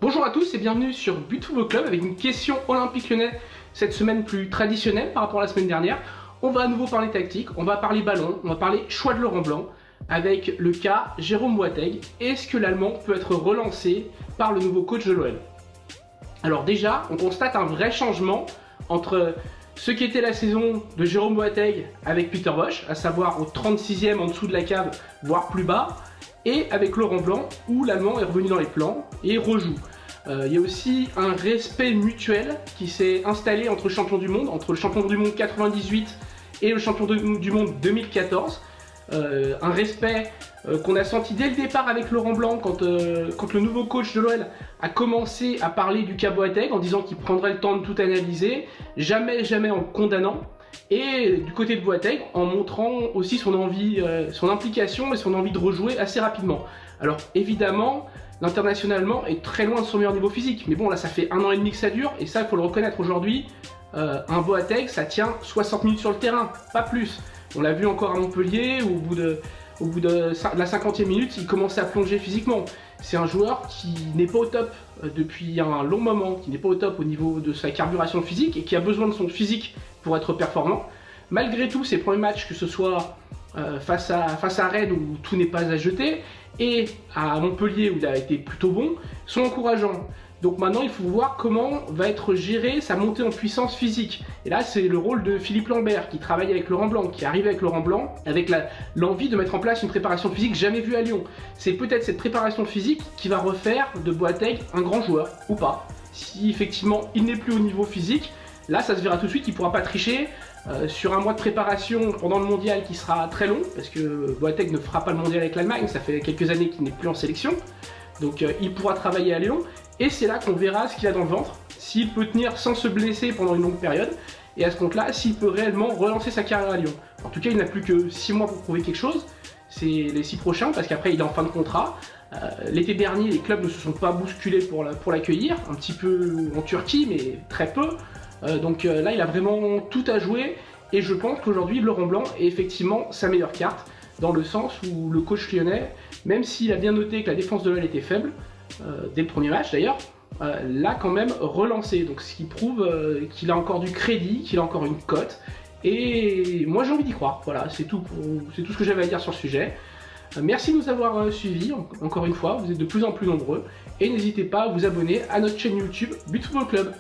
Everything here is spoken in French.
Bonjour à tous et bienvenue sur But Football Club avec une question Olympique Lyonnais cette semaine plus traditionnelle par rapport à la semaine dernière. On va à nouveau parler tactique, on va parler ballon, on va parler choix de Laurent Blanc avec le cas Jérôme Boateng. Est-ce que l'Allemand peut être relancé par le nouveau coach de l'OL? Alors déjà, on constate un vrai changement entre ce qui était la saison de Jérôme Boateng avec Peter Bosz, à savoir au 36e en dessous de la cave, voire plus bas, et avec Laurent Blanc, où l'Allemand est revenu dans les plans et rejoue. Il y a aussi un respect mutuel qui s'est installé entre champions du monde, entre le champion du monde 98 et le champion du monde 2014. Un respect qu'on a senti dès le départ avec Laurent Blanc quand le nouveau coach de l'OL a commencé à parler du cas Boateng en disant qu'il prendrait le temps de tout analyser, jamais en condamnant. Et du côté de Boateng, en montrant aussi son envie, son implication et son envie de rejouer assez rapidement. Alors évidemment, l'international allemand est très loin de son meilleur niveau physique. Mais bon, là ça fait 1 an et demi que ça dure, et ça il faut le reconnaître aujourd'hui. Un Boateng, ça tient 60 minutes sur le terrain, pas plus. On l'a vu encore à Montpellier, où au bout de la 50e minute, il commençait à plonger physiquement. C'est un joueur qui n'est pas au top depuis un long moment, qui n'est pas au top au niveau de sa carburation physique et qui a besoin de son physique pour être performant. Malgré tout, ses premiers matchs, que ce soit face à Rennes où tout n'est pas à jeter, et à Montpellier où il a été plutôt bon, sont encourageants. Donc maintenant, il faut voir comment va être gérée sa montée en puissance physique. Et là, c'est le rôle de Philippe Lambert qui travaille avec Laurent Blanc, qui arrive avec Laurent Blanc, avec l'envie de mettre en place une préparation physique jamais vue à Lyon. C'est peut-être cette préparation physique qui va refaire de Boateng un grand joueur, ou pas. Si effectivement il n'est plus au niveau physique, là ça se verra tout de suite, il ne pourra pas tricher. Sur un mois de préparation pendant le mondial qui sera très long, parce que Boateng ne fera pas le mondial avec l'Allemagne, ça fait quelques années qu'il n'est plus en sélection. Donc il pourra travailler à Lyon, et c'est là qu'on verra ce qu'il a dans le ventre, s'il peut tenir sans se blesser pendant une longue période, et à ce compte-là, s'il peut réellement relancer sa carrière à Lyon. En tout cas, il n'a plus que 6 mois pour prouver quelque chose, c'est les 6 prochains, parce qu'après il est en fin de contrat. L'été dernier, les clubs ne se sont pas bousculés pour l'accueillir, un petit peu en Turquie, mais très peu. Donc là, il a vraiment tout à jouer, et je pense qu'aujourd'hui, Laurent Blanc est effectivement sa meilleure carte, dans le sens où le coach lyonnais, même s'il a bien noté que la défense de l'OL était faible, dès le premier match d'ailleurs, l'a quand même relancé. Donc ce qui prouve qu'il a encore du crédit, qu'il a encore une cote, et moi j'ai envie d'y croire. Voilà, c'est tout ce que j'avais à dire sur le sujet. Merci de nous avoir suivis, encore une fois, vous êtes de plus en plus nombreux, et n'hésitez pas à vous abonner à notre chaîne YouTube But Football Club.